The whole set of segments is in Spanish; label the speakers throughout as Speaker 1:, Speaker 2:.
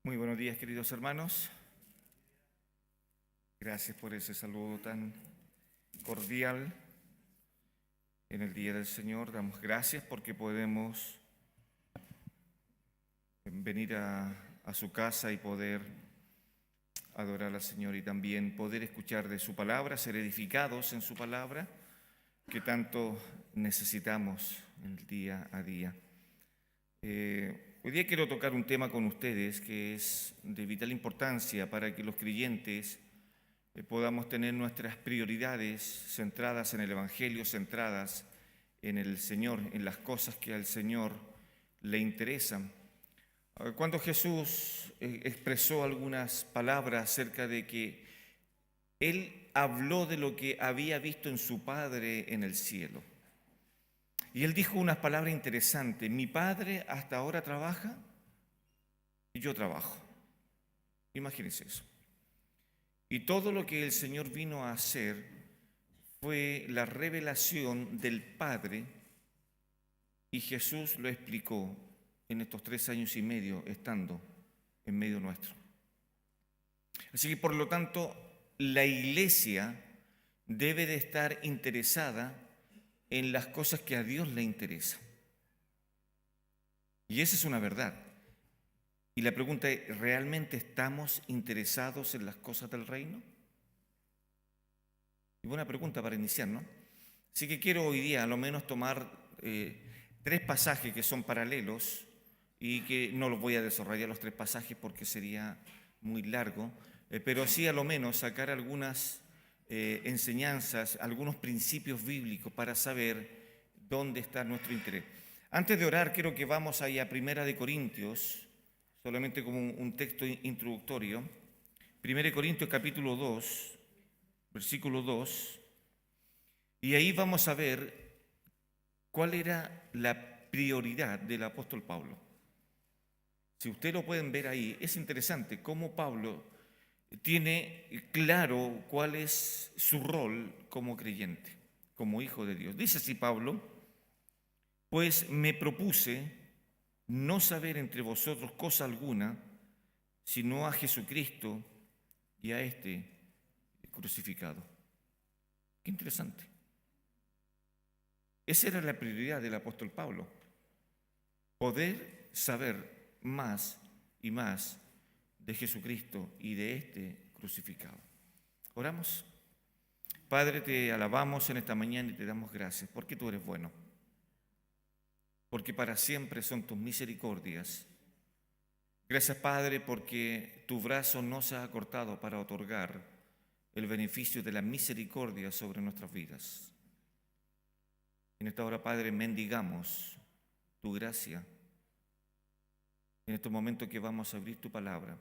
Speaker 1: Muy buenos días, queridos hermanos. Gracias por ese saludo tan cordial en el Día del Señor. Damos gracias porque podemos venir a su casa y poder adorar al Señor y también poder escuchar de su palabra, ser edificados en su palabra, que tanto necesitamos en el día a día. Hoy día quiero tocar un tema con ustedes que es de vital importancia para que los creyentes podamos tener nuestras prioridades centradas en el Evangelio, centradas en el Señor, en las cosas que al Señor le interesan. Cuando Jesús expresó algunas palabras acerca de que Él habló de lo que había visto en su Padre en el cielo. Y Él dijo unas palabras interesantes: mi Padre hasta ahora trabaja y yo trabajo. Imagínense eso. Y todo lo que el Señor vino a hacer fue la revelación del Padre, y Jesús lo explicó en estos 3 años y medio estando en medio nuestro. Así que por lo tanto, la iglesia debe de estar interesada en las cosas que a Dios le interesan. Y esa es una verdad. Y la pregunta es, ¿realmente estamos interesados en las cosas del reino? Y buena pregunta para iniciar, ¿no? Así que quiero hoy día a lo menos tomar 3 pasajes que son paralelos y que no los voy a desarrollar los 3 pasajes porque sería muy largo, pero sí a lo menos sacar algunas enseñanzas, algunos principios bíblicos para saber dónde está nuestro interés. Antes de orar, quiero que vamos ahí a Primera de Corintios, solamente como un texto introductorio. 1 Corintios capítulo 2, versículo 2, y ahí vamos a ver cuál era la prioridad del apóstol Pablo. Si ustedes lo pueden ver ahí, es interesante cómo Pablo tiene claro cuál es su rol como creyente, como hijo de Dios. Dice así Pablo: pues me propuse no saber entre vosotros cosa alguna, sino a Jesucristo y a este crucificado. Qué interesante. Esa era la prioridad del apóstol Pablo: poder saber más y más de Jesucristo y de este crucificado. Oramos. Padre, te alabamos en esta mañana y te damos gracias porque tú eres bueno, porque para siempre son tus misericordias. Gracias, Padre, porque tu brazo no se ha cortado para otorgar el beneficio de la misericordia sobre nuestras vidas. En esta hora, Padre, mendigamos tu gracia. En estos momentos que vamos a abrir tu palabra,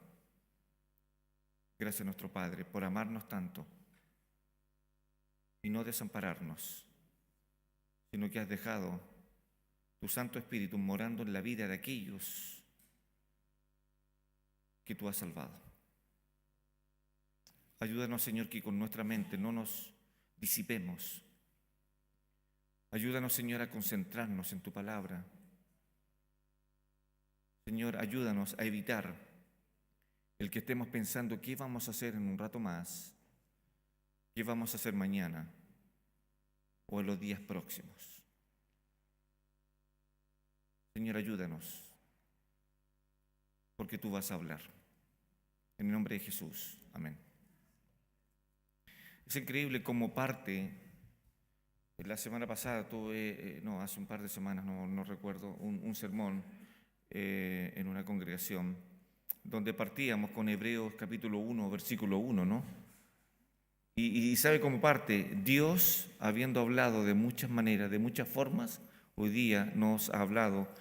Speaker 1: gracias a nuestro Padre por amarnos tanto y no desampararnos, sino que has dejado tu Santo Espíritu morando en la vida de aquellos que tú has salvado. Ayúdanos, Señor, que con nuestra mente no nos disipemos. Ayúdanos, Señor, a concentrarnos en tu palabra. Señor, ayúdanos a evitar el que estemos pensando qué vamos a hacer en un rato más, qué vamos a hacer mañana o en los días próximos. Señor, ayúdanos, porque tú vas a hablar. En el nombre de Jesús. Amén. Es increíble cómo parte, la semana pasada tuve, hace un par de semanas, no recuerdo, un sermón en una congregación donde partíamos con Hebreos capítulo 1, versículo 1, ¿no? Y sabe cómo parte: Dios, habiendo hablado de muchas maneras, de muchas formas, hoy día nos ha hablado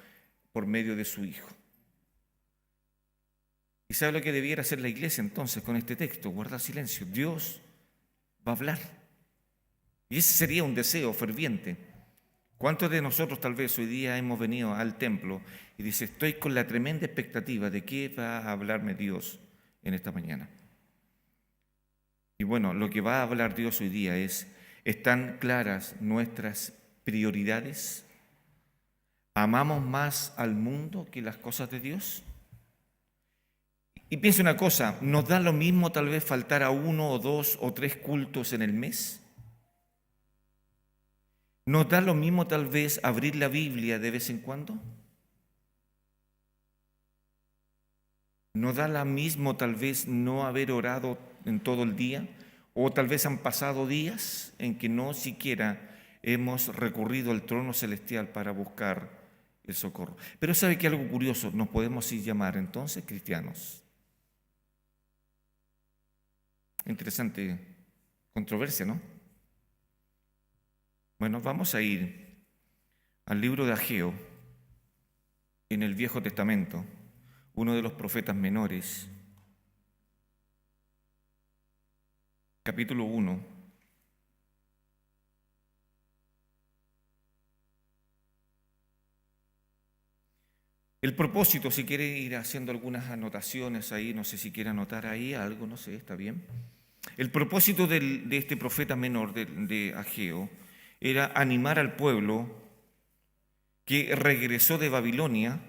Speaker 1: por medio de su Hijo. ¿Y sabe lo que debiera hacer la iglesia entonces con este texto? Guardar silencio. Dios va a hablar. Y ese sería un deseo ferviente. ¿Cuántos de nosotros tal vez hoy día hemos venido al templo y dice: estoy con la tremenda expectativa de qué va a hablarme Dios en esta mañana? Y bueno, lo que va a hablar Dios hoy día es: ¿están claras nuestras prioridades? ¿Amamos más al mundo que las cosas de Dios? Y piensa una cosa, ¿nos da lo mismo tal vez faltar a 1 o 2 o 3 cultos en el mes? ¿Nos da lo mismo tal vez abrir la Biblia de vez en cuando? ¿Nos da lo mismo tal vez no haber orado en todo el día? ¿O tal vez han pasado días en que no siquiera hemos recurrido al trono celestial para buscar el socorro? Pero ¿sabe qué? Algo curioso, nos podemos llamar entonces cristianos. Interesante controversia, ¿no? Bueno, vamos a ir al libro de Ageo, en el Viejo Testamento, uno de los profetas menores, capítulo 1. El propósito, si quiere ir haciendo algunas anotaciones ahí, no sé si quiere anotar ahí algo, no sé, está bien. El propósito de este profeta menor de Ageo era animar al pueblo que regresó de Babilonia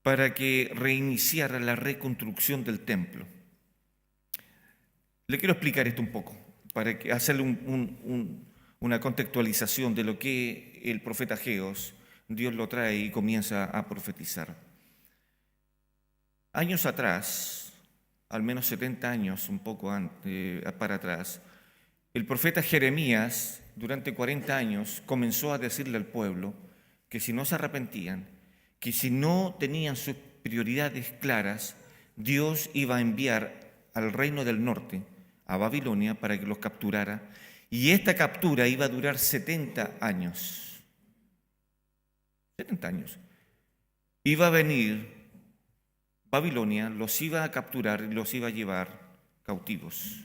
Speaker 1: para que reiniciara la reconstrucción del templo. Le quiero explicar esto un poco, para hacerle una contextualización de lo que el profeta Ageo, Dios lo trae y comienza a profetizar. Años atrás, al menos 70 años, un poco para atrás, el profeta Jeremías, durante 40 años, comenzó a decirle al pueblo que si no se arrepentían, que si no tenían sus prioridades claras, Dios iba a enviar al reino del norte, a Babilonia, para que los capturara, y esta captura iba a durar 70 años. 70 años. Iba a venir Babilonia, los iba a capturar y los iba a llevar cautivos.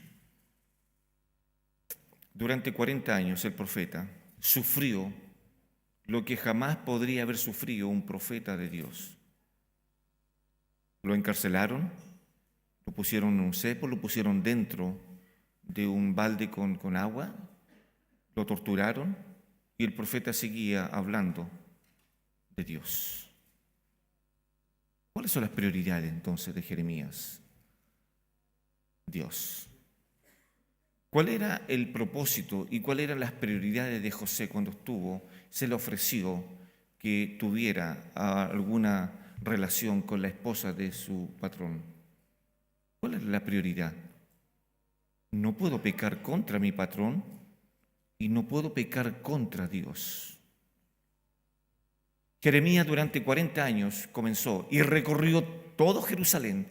Speaker 1: Durante 40 años el profeta sufrió lo que jamás podría haber sufrido un profeta de Dios. Lo encarcelaron, lo pusieron en un cepo, lo pusieron dentro de un balde con agua, lo torturaron y el profeta seguía hablando de Dios. ¿Cuáles son las prioridades entonces de Jeremías? Dios. ¿Cuál era el propósito y cuáles eran las prioridades de José cuando se le ofreció que tuviera alguna relación con la esposa de su patrón? ¿Cuál era la prioridad? No puedo pecar contra mi patrón y no puedo pecar contra Dios. Jeremías durante 40 años comenzó y recorrió todo Jerusalén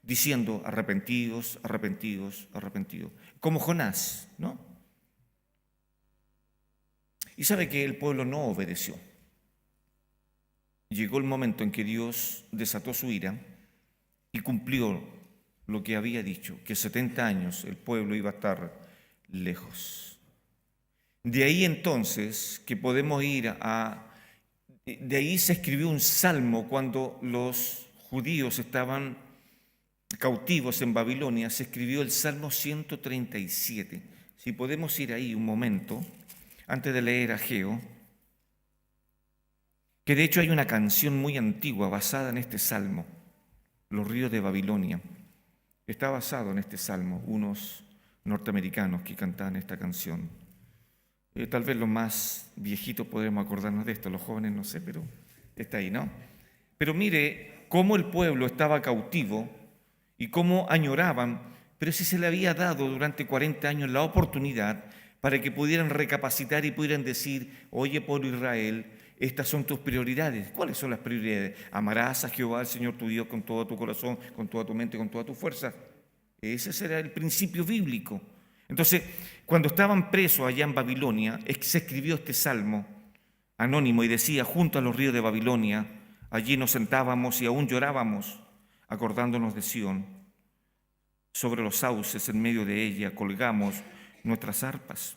Speaker 1: diciendo arrepentidos, arrepentidos, arrepentidos. Como Jonás, ¿no? Y sabe que el pueblo no obedeció. Llegó el momento en que Dios desató su ira y cumplió lo que había dicho, que 70 años el pueblo iba a estar lejos. De ahí entonces que podemos ir de ahí se escribió un salmo cuando los judíos estaban cautivos en Babilonia, se escribió el Salmo 137. Si podemos ir ahí un momento, antes de leer Ageo, que de hecho hay una canción muy antigua basada en este salmo, Los ríos de Babilonia. Está basado en este salmo, unos norteamericanos que cantaban esta canción. Tal vez los más viejitos podremos acordarnos de esto, los jóvenes no sé, pero está ahí, ¿no? Pero mire cómo el pueblo estaba cautivo y cómo añoraban, pero si se le había dado durante 40 años la oportunidad para que pudieran recapacitar y pudieran decir, oye, pueblo Israel, estas son tus prioridades. ¿Cuáles son las prioridades? Amarás a Jehová, al Señor tu Dios, con todo tu corazón, con toda tu mente, con toda tu fuerza. Ese será el principio bíblico. Entonces, cuando estaban presos allá en Babilonia, se escribió este salmo anónimo y decía, junto a los ríos de Babilonia, allí nos sentábamos y aún llorábamos, acordándonos de Sión. Sobre los sauces en medio de ella colgamos nuestras arpas.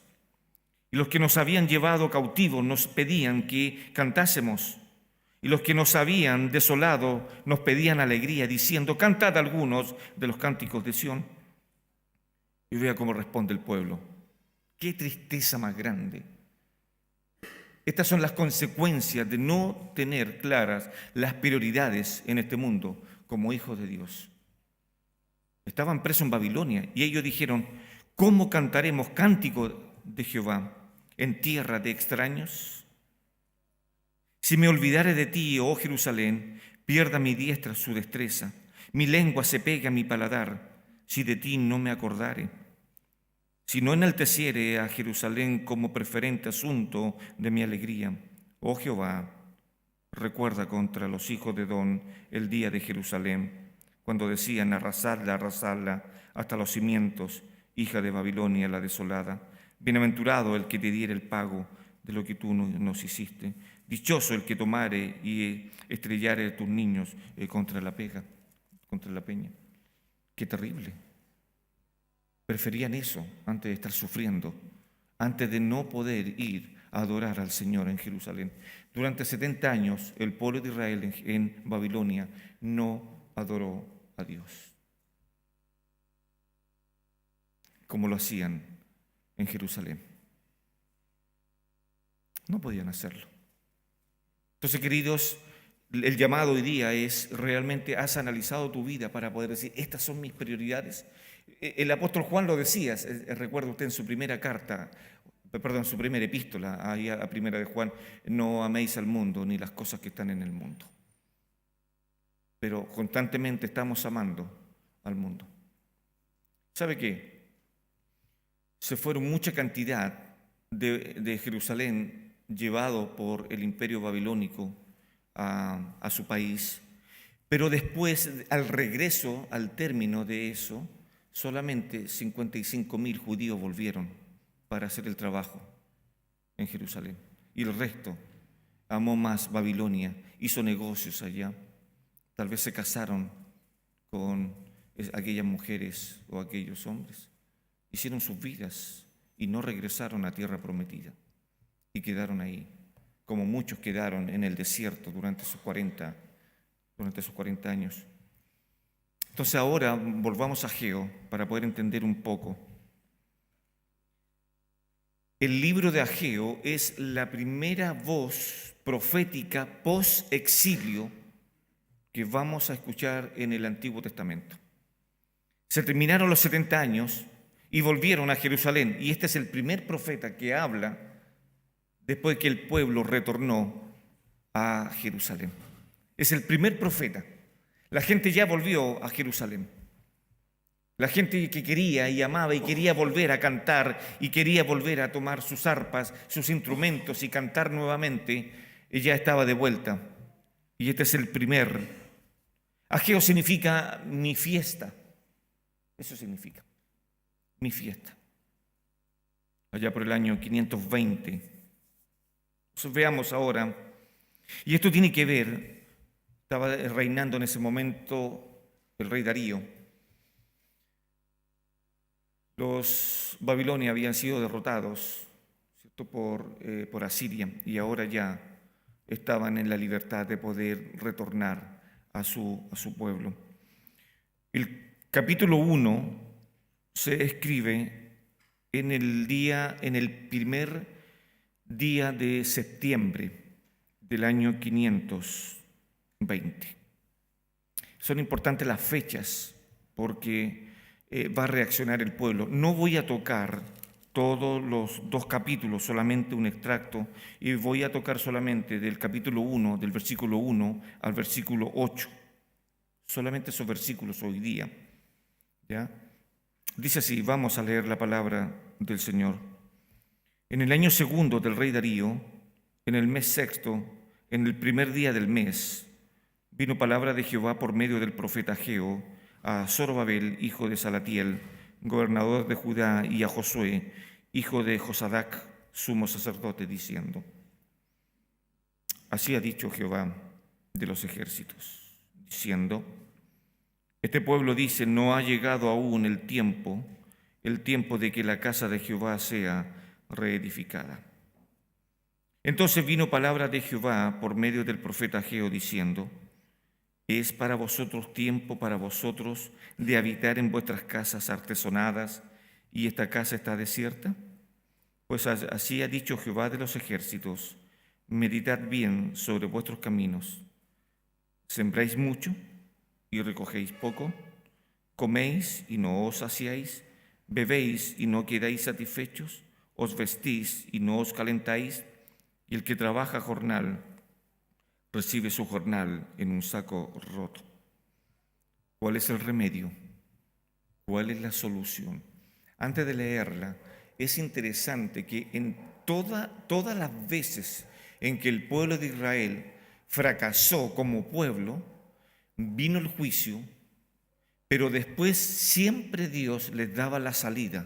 Speaker 1: Y los que nos habían llevado cautivos nos pedían que cantásemos. Y los que nos habían desolado nos pedían alegría, diciendo, cantad algunos de los cánticos de Sión. Y vea cómo responde el pueblo. ¡Qué tristeza más grande! Estas son las consecuencias de no tener claras las prioridades en este mundo como hijos de Dios. Estaban presos en Babilonia y ellos dijeron: ¿cómo cantaremos cántico de Jehová en tierra de extraños? Si me olvidare de ti, oh Jerusalén, pierda mi diestra su destreza, mi lengua se pegue a mi paladar, si de ti no me acordare. Si no enalteciere a Jerusalén como preferente asunto de mi alegría, oh Jehová, recuerda contra los hijos de Edom el día de Jerusalén, cuando decían: arrasadla hasta los cimientos, hija de Babilonia la desolada. Bienaventurado el que te diere el pago de lo que tú nos hiciste. Dichoso el que tomare y estrellare tus niños contra la peña. Qué terrible. Preferían eso antes de estar sufriendo, antes de no poder ir a adorar al Señor en Jerusalén. Durante 70 años el pueblo de Israel en Babilonia no adoró a Dios como lo hacían en Jerusalén. No podían hacerlo. Entonces, queridos, el llamado hoy día es: realmente has analizado tu vida para poder decir: estas son mis prioridades. El apóstol Juan lo decía, recuerda usted en su primera carta, perdón, su primera epístola, ahí a primera de Juan: no améis al mundo ni las cosas que están en el mundo. Pero constantemente estamos amando al mundo. ¿Sabe qué? Se fueron mucha cantidad de Jerusalén llevado por el imperio babilónico a su país, pero después, al regreso, al término de eso, solamente 55.000 judíos volvieron para hacer el trabajo en Jerusalén. Y el resto amó más Babilonia, hizo negocios allá, tal vez se casaron con aquellas mujeres o aquellos hombres, hicieron sus vidas y no regresaron a tierra prometida y quedaron ahí, como muchos quedaron en el desierto durante esos 40 años. Entonces ahora volvamos a Ageo para poder entender un poco. El libro de Ageo es la primera voz profética post-exilio que vamos a escuchar en el Antiguo Testamento. Se terminaron los 70 años y volvieron a Jerusalén, y este es el primer profeta que habla después que el pueblo retornó a Jerusalén. Es el primer profeta. La gente ya volvió a Jerusalén. La gente que quería y amaba y quería volver a cantar y quería volver a tomar sus arpas, sus instrumentos y cantar nuevamente, ya estaba de vuelta. Y este es el primer. Ageo significa mi fiesta. Eso significa mi fiesta. Allá por el año 520. Entonces veamos ahora. Y esto tiene que ver, estaba reinando en ese momento el rey Darío. Los Babilonia habían sido derrotados, ¿cierto?, por Asiria, y ahora ya estaban en la libertad de poder retornar a su pueblo. El capítulo 1 se escribe en el primer día de septiembre del año 520. Son importantes las fechas porque va a reaccionar el pueblo. No voy a tocar todos los 2 capítulos, solamente un extracto, y voy a tocar solamente del capítulo 1, del versículo 1 al versículo 8. Solamente esos versículos hoy día. ¿Ya? Dice así, vamos a leer la palabra del Señor. En el año 2 del rey Darío, en el mes 6, en el primer día del mes, vino palabra de Jehová por medio del profeta Ageo a Zorobabel, hijo de Salatiel, gobernador de Judá, y a Josué, hijo de Josadac, sumo sacerdote, diciendo: así ha dicho Jehová de los ejércitos, diciendo: este pueblo dice, no ha llegado aún el tiempo de que la casa de Jehová sea reedificada. Entonces vino palabra de Jehová por medio del profeta Ageo, diciendo: ¿es para vosotros tiempo para vosotros de habitar en vuestras casas artesonadas, y esta casa está desierta? Pues así ha dicho Jehová de los ejércitos: meditad bien sobre vuestros caminos. ¿Sembráis mucho y recogéis poco? Coméis y no os saciáis, bebéis y no quedáis satisfechos, os vestís y no os calentáis, y el que trabaja jornal recibe su jornal en un saco roto. ¿Cuál es el remedio? ¿Cuál es la solución? Antes de leerla, es interesante que en todas las veces en que el pueblo de Israel fracasó como pueblo, vino el juicio, pero después siempre Dios les daba la salida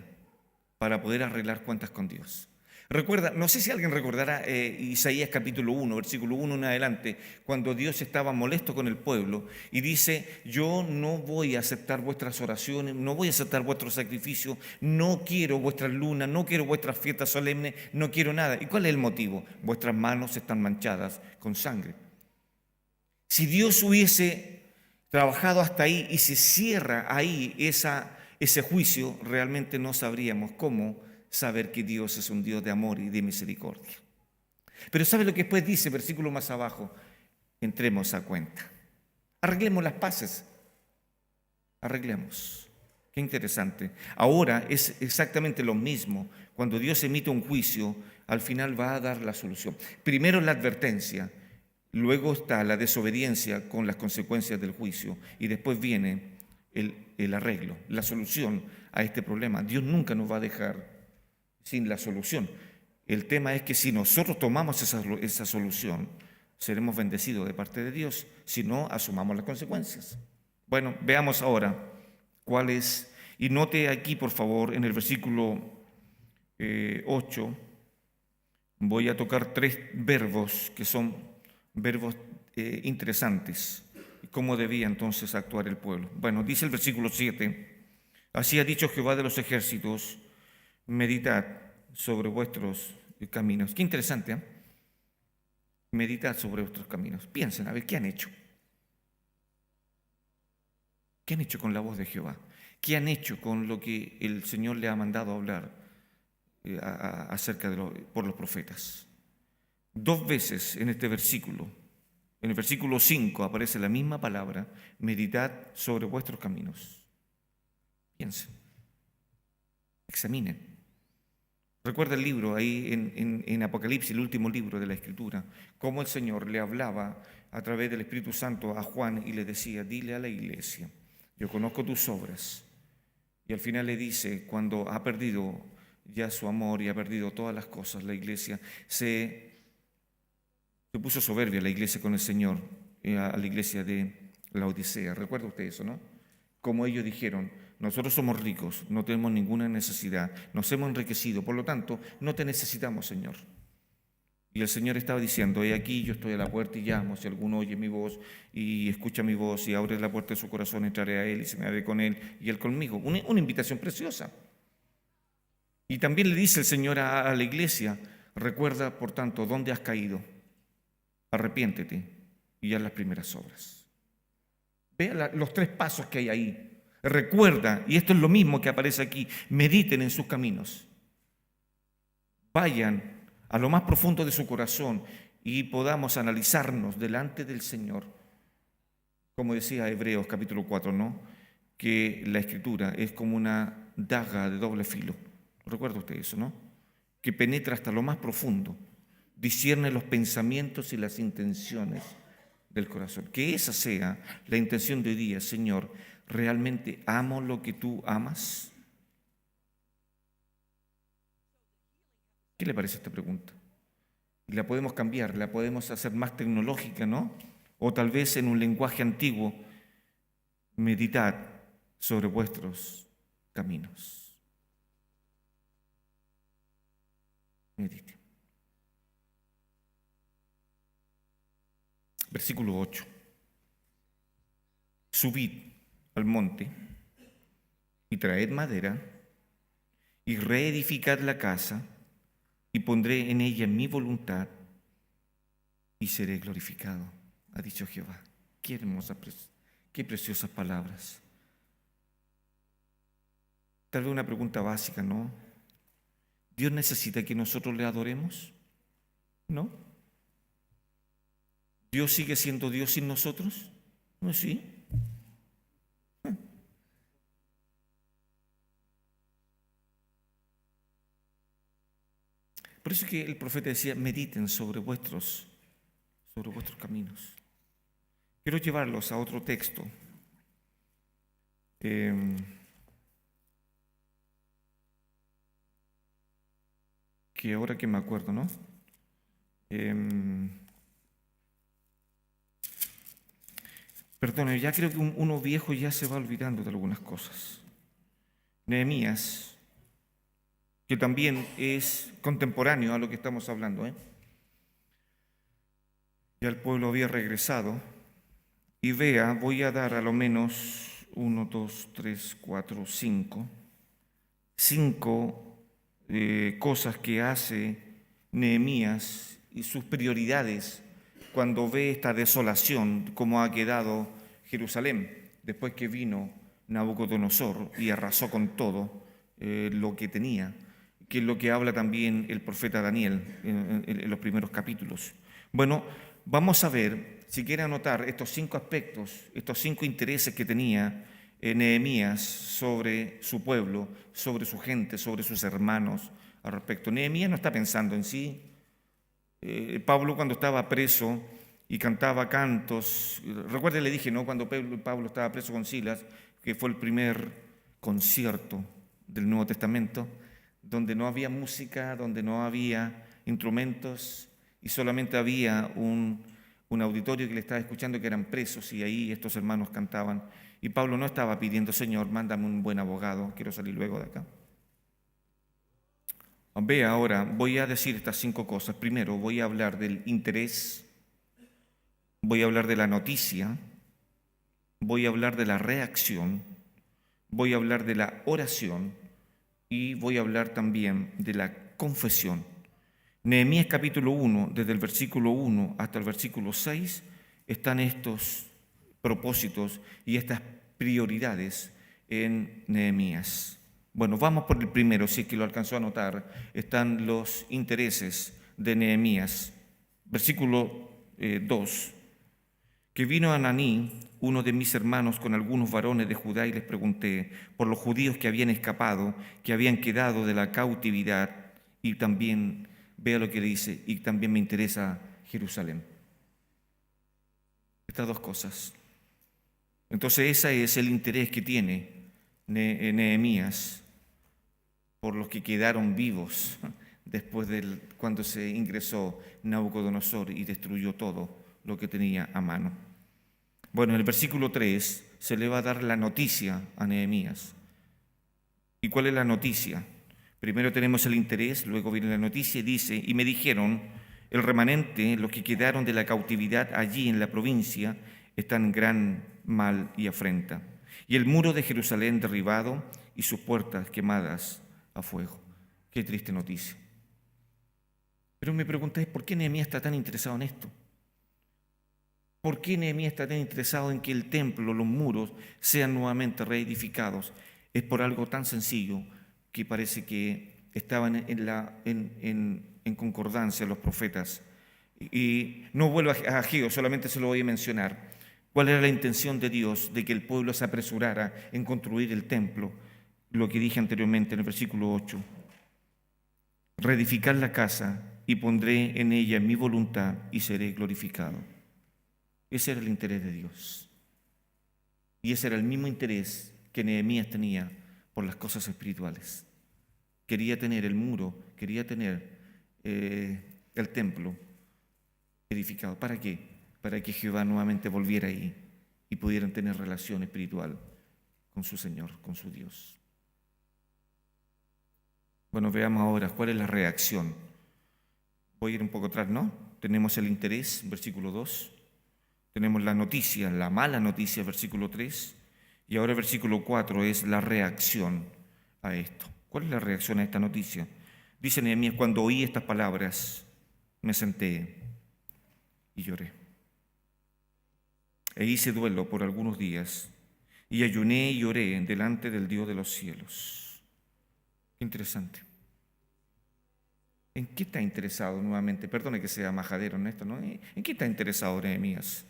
Speaker 1: para poder arreglar cuentas con Dios. Recuerda, no sé si alguien recordará Isaías capítulo 1, versículo 1 en adelante, cuando Dios estaba molesto con el pueblo y dice: yo no voy a aceptar vuestras oraciones, no voy a aceptar vuestros sacrificios, no quiero vuestras lunas, no quiero vuestras fiestas solemnes, no quiero nada. ¿Y cuál es el motivo? Vuestras manos están manchadas con sangre. Si Dios hubiese trabajado hasta ahí y se cierra ahí ese juicio, realmente no sabríamos cómo saber que Dios es un Dios de amor y de misericordia. Pero ¿sabe lo que después dice, versículo más abajo? Entremos a cuenta. Arreglemos las paces. Arreglemos. Qué interesante. Ahora es exactamente lo mismo. Cuando Dios emite un juicio, al final va a dar la solución. Primero la advertencia, luego está la desobediencia con las consecuencias del juicio y después viene el arreglo, la solución a este problema. Dios nunca nos va a dejar sin la solución. El tema es que si nosotros tomamos esa solución, seremos bendecidos de parte de Dios. Si no, asumamos las consecuencias. Bueno, veamos ahora cuál es. Y note aquí, por favor, en el versículo 8, voy a tocar 3 verbos que son verbos interesantes. ¿Cómo debía entonces actuar el pueblo? Bueno, dice el versículo 7, así ha dicho Jehová de los ejércitos, meditad sobre vuestros caminos. Qué interesante, ¿eh? Meditad sobre vuestros caminos. Piensen, a ver, ¿qué han hecho? ¿Qué han hecho con la voz de Jehová? ¿Qué han hecho con lo que el Señor le ha mandado hablar acerca por los profetas? 2 veces en este versículo, en el versículo 5 aparece la misma palabra, meditad sobre vuestros caminos. Piensen, examinen. Recuerda el libro ahí en Apocalipsis, el último libro de la Escritura, cómo el Señor le hablaba a través del Espíritu Santo a Juan y le decía: dile a la iglesia, yo conozco tus obras. Y al final le dice, cuando ha perdido ya su amor y ha perdido todas las cosas, la iglesia se puso soberbia, la iglesia con el Señor, a la iglesia de la Odisea. ¿Recuerda usted eso, no? Como ellos dijeron: nosotros somos ricos, no tenemos ninguna necesidad, nos hemos enriquecido, por lo tanto, no te necesitamos, Señor. Y el Señor estaba diciendo: he aquí, yo estoy a la puerta y llamo, si alguno oye mi voz y escucha mi voz y abre la puerta de su corazón, entraré a él y cenaré con él y él conmigo. Una invitación preciosa. Y también le dice el Señor a la iglesia: recuerda, por tanto, dónde has caído, arrepiéntete y haz las primeras obras. Vea los 3 pasos que hay ahí. Recuerda, y esto es lo mismo que aparece aquí, mediten en sus caminos. Vayan a lo más profundo de su corazón y podamos analizarnos delante del Señor. Como decía Hebreos capítulo 4, ¿no? Que la Escritura es como una daga de doble filo. ¿Recuerda usted eso, no? Que penetra hasta lo más profundo, discierne los pensamientos y las intenciones del corazón. Que esa sea la intención de hoy día. Señor, ¿realmente amo lo que tú amas? ¿Qué le parece esta pregunta? Y la podemos cambiar, la podemos hacer más tecnológica, ¿no? O tal vez en un lenguaje antiguo: meditad sobre vuestros caminos. Medite. Versículo 8. Subid al monte y traed madera y reedificad la casa y pondré en ella mi voluntad y seré glorificado, ha dicho Jehová. Qué hermosas, qué preciosas palabras. Tal vez una pregunta básica, ¿no? ¿Dios necesita que nosotros le adoremos? ¿No? ¿Dios sigue siendo Dios sin nosotros? No, sí. Por eso es que el profeta decía, mediten sobre vuestros caminos. Quiero llevarlos a otro texto. Que ahora que me acuerdo, ¿no? Perdón, ya creo que uno viejo ya se va olvidando de algunas cosas. Nehemías, que también es contemporáneo a lo que estamos hablando, Ya el pueblo había regresado. Y vea, voy a dar a lo menos 1, 2, 3, 4, 5. 5 cosas que hace Nehemías y sus prioridades cuando ve esta desolación, como ha quedado Jerusalén, después que vino Nabucodonosor y arrasó con todo lo que tenía, que es lo que habla también el profeta Daniel en los primeros capítulos. Bueno, vamos a ver, si quiere anotar estos 5 aspectos, estos 5 intereses que tenía Nehemías sobre su pueblo, sobre su gente, sobre sus hermanos al respecto. Nehemías no está pensando en sí. Pablo, cuando estaba preso y cantaba cantos, recuerde, le dije, ¿no? Cuando Pablo estaba preso con Silas, que fue el primer concierto del Nuevo Testamento, donde no había música, donde no había instrumentos y solamente había un auditorio que le estaba escuchando, que eran presos, y ahí estos hermanos cantaban. Y Pablo no estaba pidiendo, Señor, mándame un buen abogado, quiero salir luego de acá. Ve ahora, voy a decir estas 5 cosas. Primero, voy a hablar del interés, voy a hablar de la noticia, voy a hablar de la reacción, voy a hablar de la oración y voy a hablar también de la confesión. Nehemías capítulo 1, desde el versículo 1 hasta el versículo 6, están estos propósitos y estas prioridades en Nehemías. Bueno, vamos por el primero, si es que lo alcanzó a notar. Están los intereses de Nehemías. Versículo 2. Que vino Ananí, uno de mis hermanos, con algunos varones de Judá, y les pregunté por los judíos que habían escapado, que habían quedado de la cautividad, y también, vea lo que le dice, y también me interesa Jerusalén. Estas 2 cosas. Entonces ese es el interés que tiene Nehemías por los que quedaron vivos después de cuando se ingresó Nabucodonosor y destruyó todo lo que tenía a mano. Bueno, en el versículo 3 se le va a dar la noticia a Nehemías. ¿Y cuál es la noticia? Primero tenemos el interés, luego viene la noticia y dice, y me dijeron, el remanente, los que quedaron de la cautividad allí en la provincia, están en gran mal y afrenta. Y el muro de Jerusalén derribado y sus puertas quemadas a fuego. Qué triste noticia. Pero me preguntáis, ¿por qué Nehemías está tan interesado en esto? ¿Por qué Nehemías está tan interesado en que el templo, los muros, sean nuevamente reedificados? Es por algo tan sencillo que parece que estaban en concordancia los profetas. Y no vuelvo a Ageo, solamente se lo voy a mencionar. ¿Cuál era la intención de Dios? De que el pueblo se apresurara en construir el templo. Lo que dije anteriormente en el versículo 8. Reedificar la casa y pondré en ella mi voluntad y seré glorificado. Ese era el interés de Dios. Y ese era el mismo interés que Nehemías tenía por las cosas espirituales. Quería tener el muro, quería tener el templo edificado. ¿Para qué? Para que Jehová nuevamente volviera ahí y pudieran tener relación espiritual con su Señor, con su Dios. Bueno, veamos ahora cuál es la reacción. Voy a ir un poco atrás, ¿no? Tenemos el interés, versículo 2. Tenemos la noticia, la mala noticia, versículo 3. Y ahora el versículo 4 es la reacción a esto. ¿Cuál es la reacción a esta noticia? Dice Nehemías, cuando oí estas palabras, me senté y lloré. E hice duelo por algunos días, y ayuné y lloré delante del Dios de los cielos. Qué interesante. ¿En qué está interesado nuevamente? Perdone que sea majadero en esto, ¿no? ¿En qué está interesado Nehemías?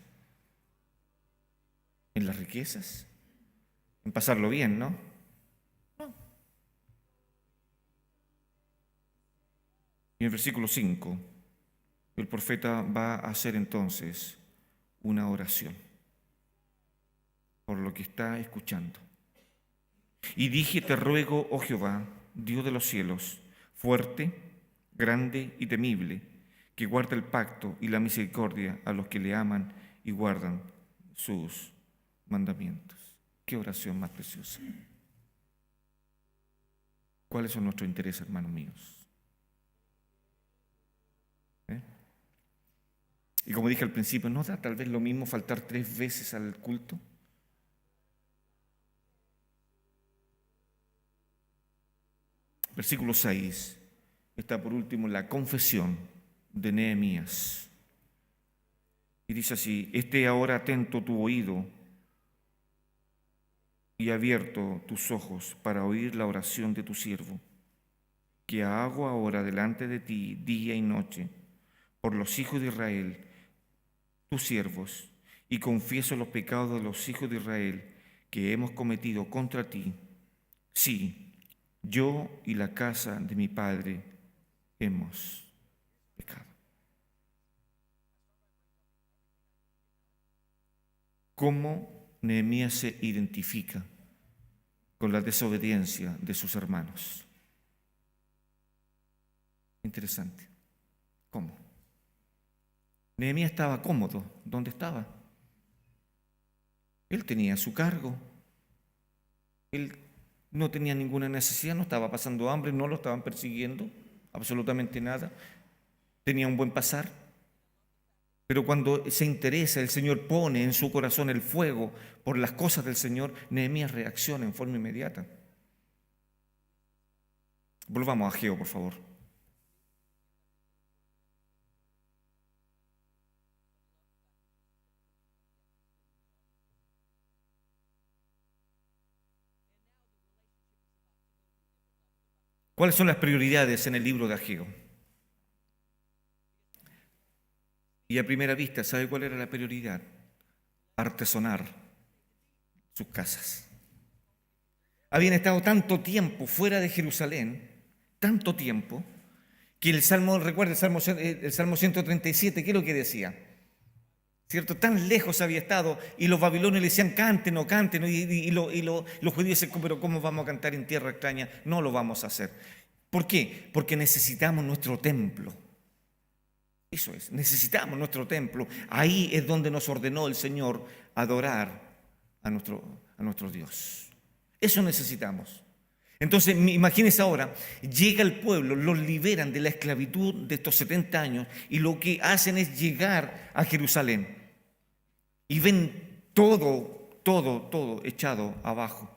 Speaker 1: ¿En las riquezas? ¿En pasarlo bien, no? No. el versículo 5, el profeta va a hacer entonces una oración por lo que está escuchando. Y dije, te ruego, oh Jehová, Dios de los cielos, fuerte, grande y temible, que guarda el pacto y la misericordia a los que le aman y guardan sus mandamientos. Qué oración más preciosa. ¿Cuáles son nuestros intereses, hermanos míos? Y como dije al principio, ¿no da tal vez lo mismo faltar 3 veces al culto? Versículo 6 está por último la confesión de Nehemías. Y dice así, esté ahora atento tu oído y abierto tus ojos para oír la oración de tu siervo, que hago ahora delante de ti día y noche por los hijos de Israel, tus siervos, y confieso los pecados de los hijos de Israel que hemos cometido contra ti. Sí, yo y la casa de mi padre hemos pecado. ¿Cómo Nehemías se identifica con la desobediencia de sus hermanos? Interesante. ¿Cómo? Nehemías estaba cómodo donde estaba. Él tenía su cargo. Él no tenía ninguna necesidad, no estaba pasando hambre, no lo estaban persiguiendo, absolutamente nada. Tenía un buen pasar. Pero cuando se interesa, el Señor pone en su corazón el fuego por las cosas del Señor, Nehemías reacciona en forma inmediata. Volvamos a Ageo, por favor. ¿Cuáles son las prioridades en el libro de Ageo? Y a primera vista, ¿sabe cuál era la prioridad? Artesonar sus casas. Habían estado tanto tiempo fuera de Jerusalén, tanto tiempo, que el Salmo, recuerda el Salmo 137, ¿qué es lo que decía? ¿Cierto? Tan lejos había estado, y los babilonios le decían, canten, y los judíos decían, pero ¿cómo vamos a cantar en tierra extraña? No lo vamos a hacer. ¿Por qué? Porque necesitamos nuestro templo. Eso es, necesitamos nuestro templo. Ahí es donde nos ordenó el Señor adorar a nuestro Dios. Eso necesitamos. Entonces, imagínense ahora, llega el pueblo, los liberan de la esclavitud de estos 70 años y lo que hacen es llegar a Jerusalén y ven todo echado abajo.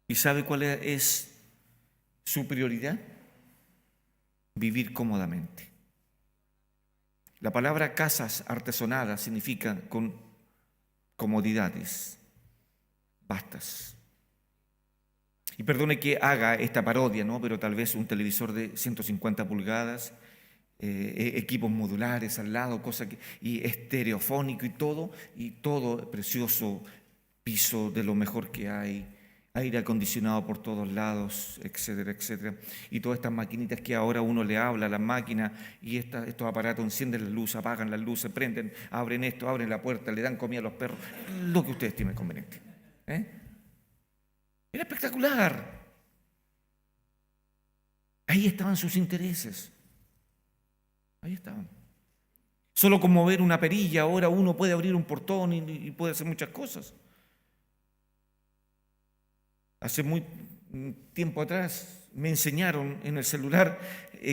Speaker 1: ¿Y sabe cuál es su prioridad? Vivir cómodamente. La palabra casas artesonadas significa con comodidades vastas. Y perdone que haga esta parodia, ¿no? Pero tal vez un televisor de 150 pulgadas, equipos modulares al lado, y estereofónico y todo precioso, piso de lo mejor que hay, aire acondicionado por todos lados, etcétera, etcétera. Y todas estas maquinitas que ahora uno le habla a la máquina y estos aparatos encienden la luz, apagan las luces, prenden, abren esto, abren la puerta, le dan comida a los perros, lo que ustedes estimen conveniente. Era espectacular. Ahí estaban sus intereses. Ahí estaban. Solo con mover una perilla, ahora uno puede abrir un portón y puede hacer muchas cosas. Hace muy tiempo atrás me enseñaron en el celular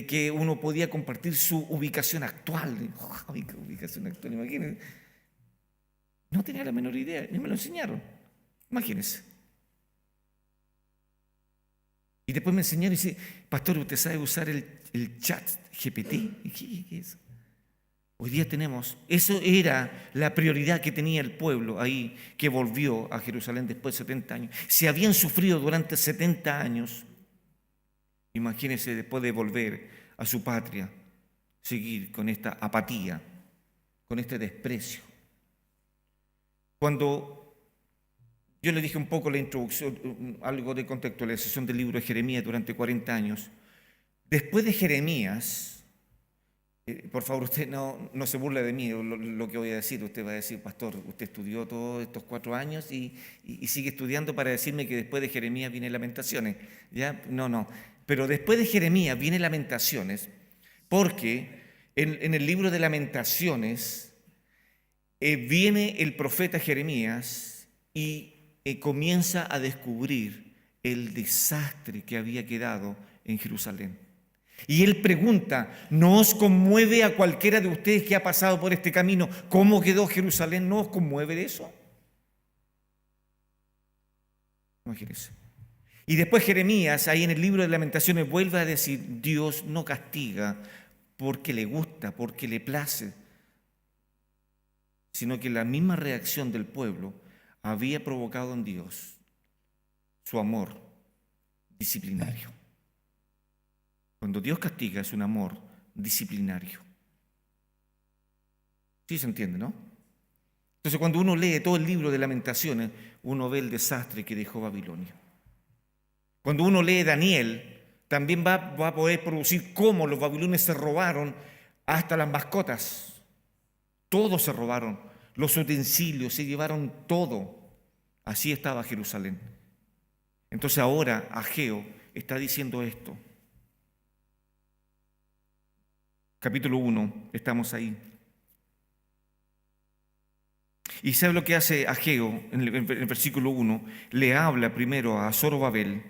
Speaker 1: que uno podía compartir su ubicación actual. Ubicación actual, imagínense. No tenía la menor idea, ni me lo enseñaron. Imagínense. Y después me enseñaron y dice, pastor, ¿usted sabe usar el chat GPT? ¿Qué es eso? Hoy día tenemos, eso era la prioridad que tenía el pueblo ahí, que volvió a Jerusalén después de 70 años. Si habían sufrido durante 70 años, imagínense después de volver a su patria, seguir con esta apatía, con este desprecio. Cuando yo le dije un poco la introducción, algo de contextualización del libro de Jeremías durante 40 años, Después de Jeremías, por favor, usted no se burle de mí lo que voy a decir. Usted va a decir, pastor, usted estudió todos estos 4 años y sigue estudiando para decirme que después de Jeremías viene Lamentaciones. ¿Ya? No. Pero después de Jeremías viene Lamentaciones, porque en el libro de Lamentaciones viene el profeta Jeremías y comienza a descubrir el desastre que había quedado en Jerusalén. Y él pregunta, ¿no os conmueve a cualquiera de ustedes que ha pasado por este camino cómo quedó Jerusalén? ¿No os conmueve eso? Imagínense. Y después Jeremías, ahí en el libro de Lamentaciones, vuelve a decir, Dios no castiga porque le gusta, porque le place, sino que la misma reacción del pueblo había provocado en Dios su amor disciplinario. Cuando Dios castiga es un amor disciplinario. Sí se entiende, ¿no? Entonces cuando uno lee todo el libro de Lamentaciones, uno ve el desastre que dejó Babilonia. Cuando uno lee Daniel, también va a poder producir cómo los babilonios se robaron hasta las mascotas. Todo se robaron, los utensilios, se llevaron todo. Así estaba Jerusalén. Entonces ahora Ageo está diciendo esto. Capítulo 1, estamos ahí. ¿Y sabe lo que hace Ageo en el versículo 1? Le habla primero a Zorobabel,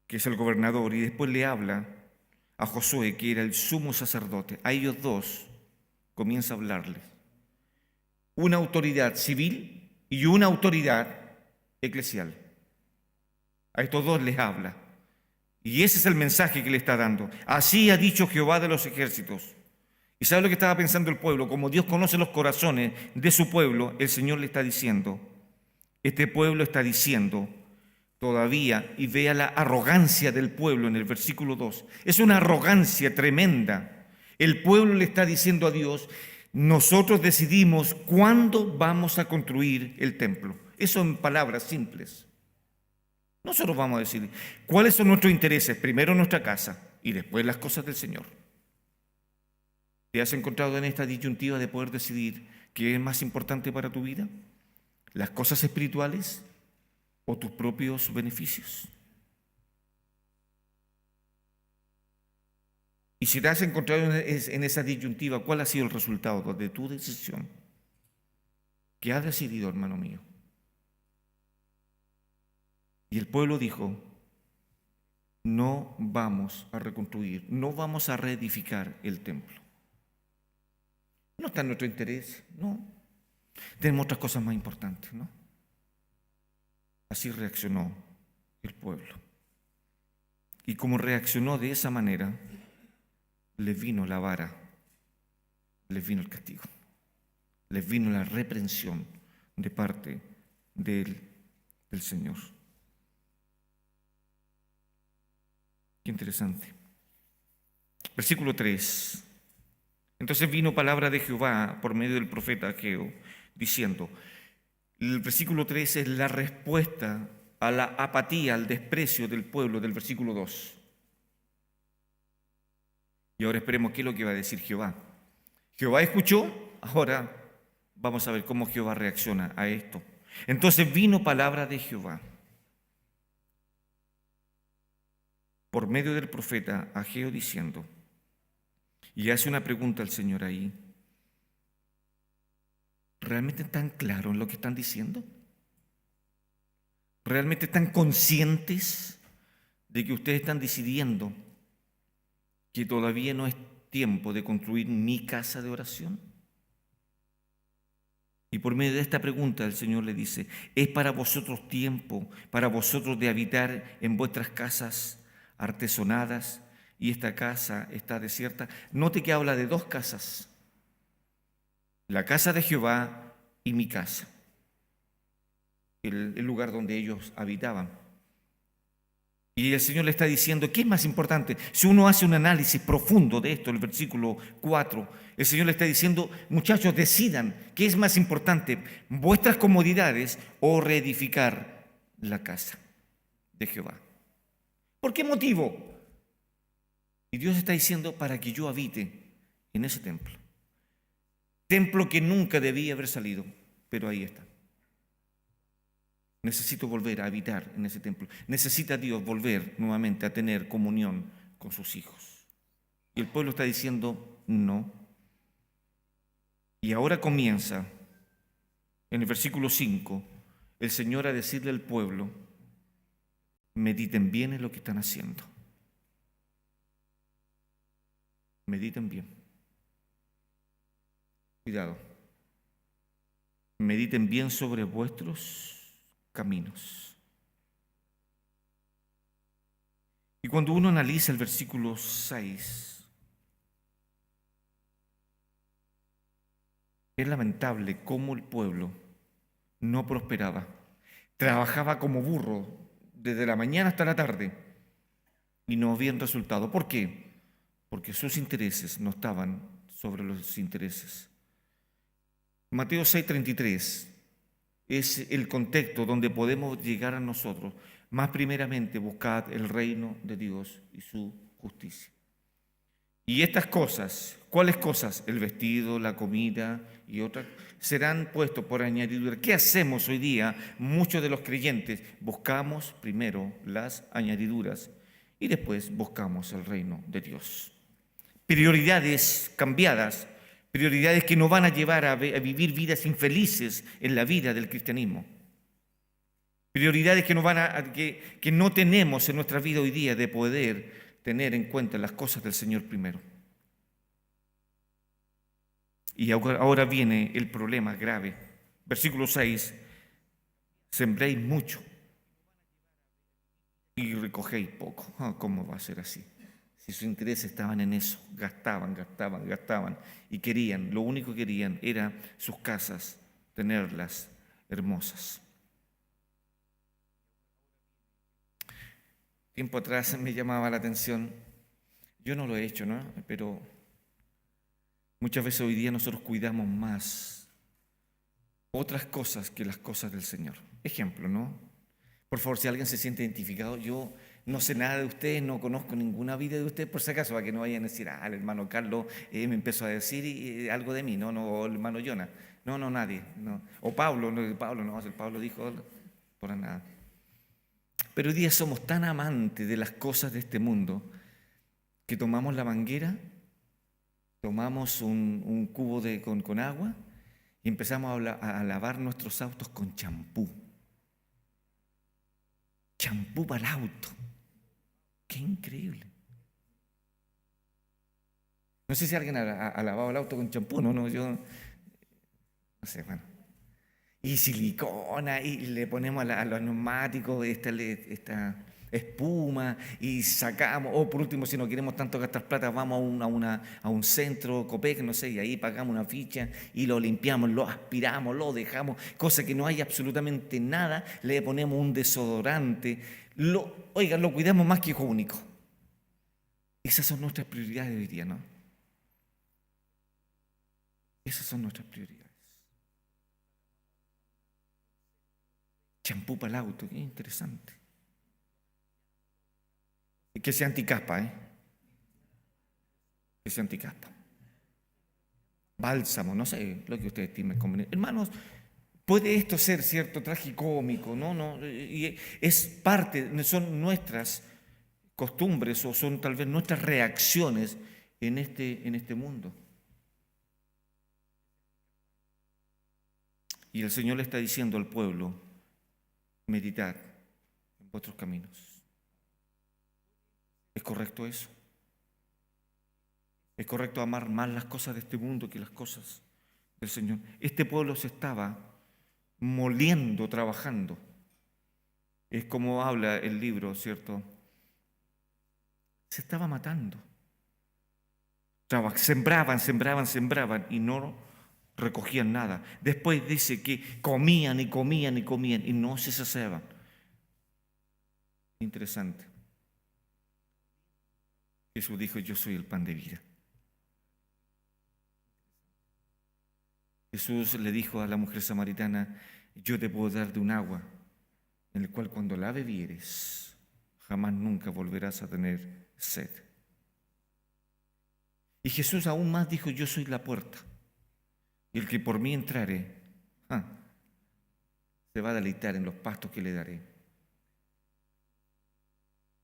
Speaker 1: que es el gobernador, y después le habla a Josué, que era el sumo sacerdote. A ellos dos comienza a hablarles. Una autoridad civil y una autoridad eclesial. A estos dos les habla. Y ese es el mensaje que le está dando. Así ha dicho Jehová de los ejércitos. ¿Y sabe lo que estaba pensando el pueblo? Como Dios conoce los corazones de su pueblo, el Señor le está diciendo, este pueblo está diciendo todavía, y vea la arrogancia del pueblo en el versículo 2. Es una arrogancia tremenda. El pueblo le está diciendo a Dios, nosotros decidimos cuándo vamos a construir el templo. Eso en palabras simples. Nosotros vamos a decir, ¿cuáles son nuestros intereses? Primero nuestra casa y después las cosas del Señor. ¿Te has encontrado en esta disyuntiva de poder decidir qué es más importante para tu vida? ¿Las cosas espirituales o tus propios beneficios? Y si te has encontrado en esa disyuntiva, ¿cuál ha sido el resultado de tu decisión? ¿Qué has decidido, hermano mío? Y el pueblo dijo, no vamos a reconstruir, no vamos a reedificar el templo. No está en nuestro interés, no. Tenemos otras cosas más importantes, ¿no? Así reaccionó el pueblo. Y como reaccionó de esa manera, les vino la vara, les vino el castigo, les vino la reprensión de parte del Señor. Qué interesante. Versículo 3. Entonces vino palabra de Jehová por medio del profeta Ageo, diciendo, el versículo 3 es la respuesta a la apatía, al desprecio del pueblo del versículo 2. Y ahora esperemos qué es lo que va a decir Jehová. Jehová escuchó, ahora vamos a ver cómo Jehová reacciona a esto. Entonces vino palabra de Jehová por medio del profeta Ageo diciendo, y hace una pregunta al Señor ahí, ¿realmente están claros en lo que están diciendo? ¿Realmente están conscientes de que ustedes están decidiendo que todavía no es tiempo de construir mi casa de oración? Y por medio de esta pregunta el Señor le dice, ¿es para vosotros tiempo, para vosotros de habitar en vuestras casas artesonadas y esta casa está desierta? Note que habla de dos casas, la casa de Jehová y mi casa, el lugar donde ellos habitaban. Y el Señor le está diciendo, ¿qué es más importante? Si uno hace un análisis profundo de esto, el versículo 4, el Señor le está diciendo, muchachos, decidan, ¿qué es más importante? ¿Vuestras comodidades o reedificar la casa de Jehová? ¿Por qué motivo? Y Dios está diciendo para que yo habite en ese templo. Templo que nunca debía haber salido, pero ahí está. Necesito volver a habitar en ese templo. Necesita Dios volver nuevamente a tener comunión con sus hijos. Y el pueblo está diciendo no. Y ahora comienza, en el versículo 5, el Señor a decirle al pueblo: mediten bien en lo que están haciendo. Mediten bien. Cuidado. Mediten bien sobre vuestros caminos. Y cuando uno analiza el versículo 6, es lamentable cómo el pueblo no prosperaba. Trabajaba como burro desde la mañana hasta la tarde y no habían resultado. ¿Por qué? Porque sus intereses no estaban sobre los intereses. Mateo 6:33 es el contexto donde podemos llegar a nosotros. Más primeramente, buscad el reino de Dios y su justicia. Y estas cosas, ¿cuáles cosas? El vestido, la comida y otras, serán puestos por añadidura. ¿Qué hacemos hoy día? Muchos de los creyentes buscamos primero las añadiduras y después buscamos el reino de Dios. Prioridades cambiadas, prioridades que nos van a llevar a vivir vidas infelices en la vida del cristianismo. Prioridades que no tenemos en nuestra vida hoy día de poder tener en cuenta las cosas del Señor primero. Y ahora viene el problema grave. Versículo 6, sembréis mucho y recogéis poco. ¿Cómo va a ser así? Si sus intereses estaban en eso, gastaban y querían, lo único que querían era sus casas, tenerlas hermosas. Tiempo atrás me llamaba la atención, yo no lo he hecho, ¿no? Pero muchas veces hoy día nosotros cuidamos más otras cosas que las cosas del Señor. Ejemplo, ¿no? Por favor, si alguien se siente identificado, yo no sé nada de ustedes, no conozco ninguna vida de ustedes, por si acaso, para que no vayan a decir, el hermano Carlos me empezó a decir algo de mí, no, o el hermano Jonah, no, nadie, no. O Pablo, el Pablo dijo por nada. Pero hoy día somos tan amantes de las cosas de este mundo que tomamos la manguera, tomamos un cubo con agua y empezamos a lavar nuestros autos con champú. Champú para el auto. ¡Qué increíble! No sé si alguien ha lavado el auto con champú, yo no sé, bueno. Y silicona, y le ponemos a los neumáticos esta espuma, y sacamos, o por último, si no queremos tanto gastar plata, vamos a un centro, Copec, no sé, y ahí pagamos una ficha, y lo limpiamos, lo aspiramos, lo dejamos, cosa que no hay absolutamente nada, le ponemos un desodorante, lo cuidamos más que hijo único. Esas son nuestras prioridades hoy día, ¿no? Esas son nuestras prioridades. Champú para el auto, qué interesante. Y que sea anticaspa, que sea anticaspa. Bálsamo, no sé, lo que ustedes estimen conveniente. Hermanos, puede esto ser cierto, tragicómico, no, y es parte, son nuestras costumbres o son tal vez nuestras reacciones en este mundo. Y el Señor le está diciendo al pueblo: meditad en vuestros caminos. ¿Es correcto eso? ¿Es correcto amar más las cosas de este mundo que las cosas del Señor? Este pueblo se estaba moliendo, trabajando. Es como habla el libro, ¿cierto? Se estaba matando. Sembraban y no recogían nada. Después dice que comían y no se saciaban. Interesante. Jesús dijo: yo soy el pan de vida. Jesús le dijo a la mujer samaritana: yo te puedo dar de un agua en el cual cuando la bebieres jamás nunca volverás a tener sed. Y Jesús aún más dijo, yo soy la puerta. Y el que por mí entrare, se va a deleitar en los pastos que le daré.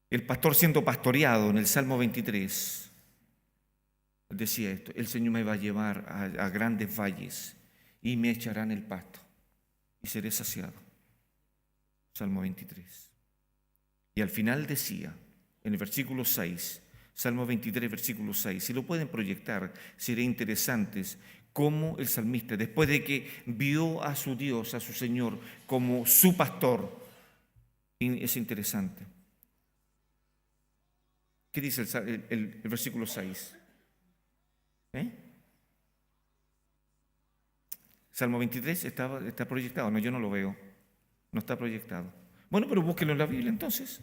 Speaker 1: El pastor siendo pastoreado en el Salmo 23, decía esto, el Señor me va a llevar a grandes valles y me echarán el pasto y seré saciado. Salmo 23. Y al final decía, en el versículo 6, Salmo 23, versículo 6, si lo pueden proyectar, sería interesante cómo el salmista, después de que vio a su Dios, a su Señor, como su pastor, es interesante. ¿Qué dice el versículo 6? Salmo 23 está proyectado. No, yo no lo veo. No está proyectado. Bueno, pero búsquelo en la Biblia entonces.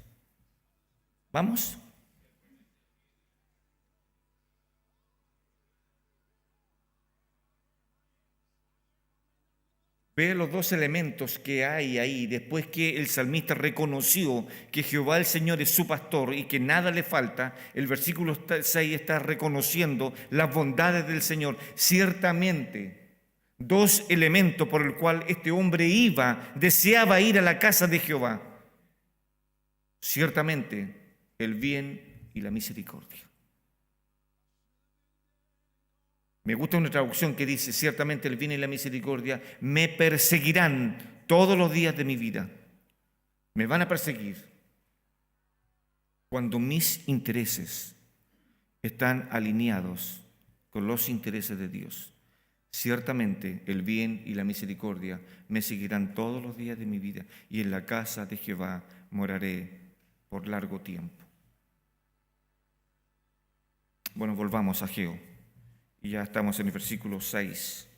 Speaker 1: ¿Vamos? Ve los dos elementos que hay ahí, después que el salmista reconoció que Jehová el Señor es su pastor y que nada le falta, el versículo 6 está reconociendo las bondades del Señor. Ciertamente, dos elementos por el cual este hombre deseaba ir a la casa de Jehová. Ciertamente, el bien y la misericordia. Me gusta una traducción que dice, ciertamente el bien y la misericordia me perseguirán todos los días de mi vida. Me van a perseguir cuando mis intereses están alineados con los intereses de Dios. Ciertamente el bien y la misericordia me seguirán todos los días de mi vida y en la casa de Jehová moraré por largo tiempo. Bueno, volvamos a Ageo. Y ya estamos en el versículo 6.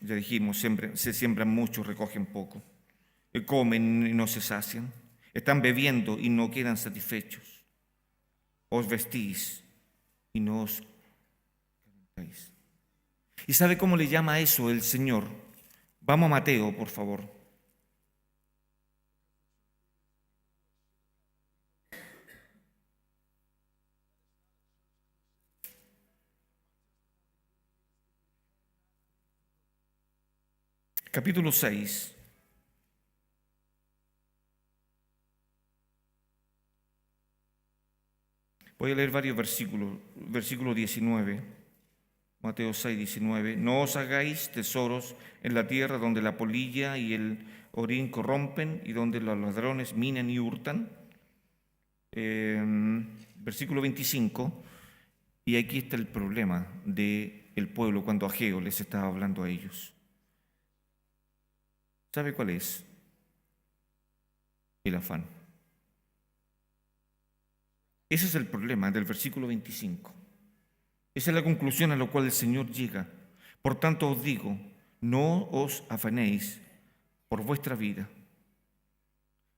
Speaker 1: Ya dijimos, se siembran mucho, recogen poco. Comen y no se sacian. Están bebiendo y no quedan satisfechos. Os vestís y no os calentáis. ¿Y sabe cómo le llama a eso el Señor? Vamos a Mateo, por favor. Capítulo 6. Voy a leer varios versículos. Versículo 19. Mateo 6, 19. No os hagáis tesoros en la tierra donde la polilla y el orín corrompen y donde los ladrones minan y hurtan. Versículo 25. Y aquí está el problema del pueblo cuando Ageo les estaba hablando a ellos. ¿Sabe cuál es? El afán. Ese es el problema del versículo 25. Esa es la conclusión a la cual el Señor llega. Por tanto os digo, no os afanéis por vuestra vida.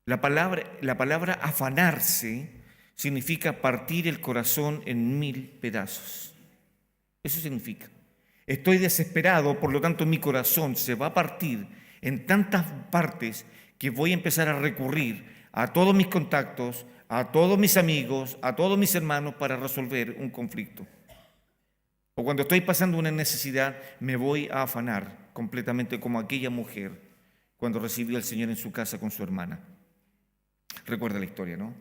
Speaker 1: La palabra afanarse significa partir el corazón en 1000 pedazos. Eso significa. Estoy desesperado, por lo tanto mi corazón se va a partir en tantas partes que voy a empezar a recurrir a todos mis contactos, a todos mis amigos, a todos mis hermanos para resolver un conflicto. O cuando estoy pasando una necesidad, me voy a afanar completamente como aquella mujer cuando recibió al Señor en su casa con su hermana. Recuerda la historia, ¿no?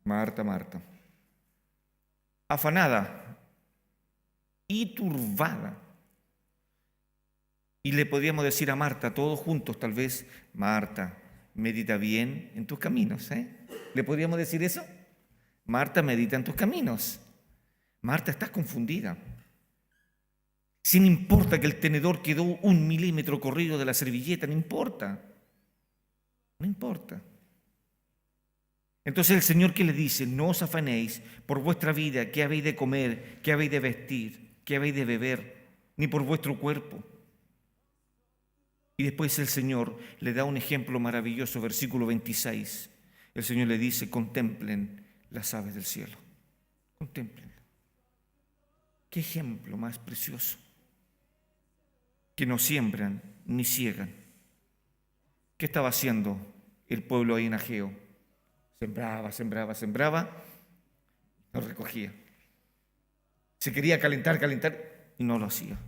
Speaker 1: Marta, Marta. Afanada y turbada. Y le podríamos decir a Marta, todos juntos tal vez, Marta, medita bien en tus caminos. ¿Le podríamos decir eso? Marta, medita en tus caminos. Marta, estás confundida. Sin importa que el tenedor quedó 1 milímetro corrido de la servilleta, no importa. No importa. Entonces el Señor, ¿qué le dice? No os afanéis por vuestra vida, qué habéis de comer, qué habéis de vestir, qué habéis de beber, ni por vuestro cuerpo. Y después el Señor le da un ejemplo maravilloso, versículo 26. El Señor le dice, contemplen las aves del cielo. Contemplen. Qué ejemplo más precioso. Que no siembran ni ciegan. ¿Qué estaba haciendo el pueblo ahí en Ageo? Sembraba, no recogía. Se quería calentar y no lo hacía.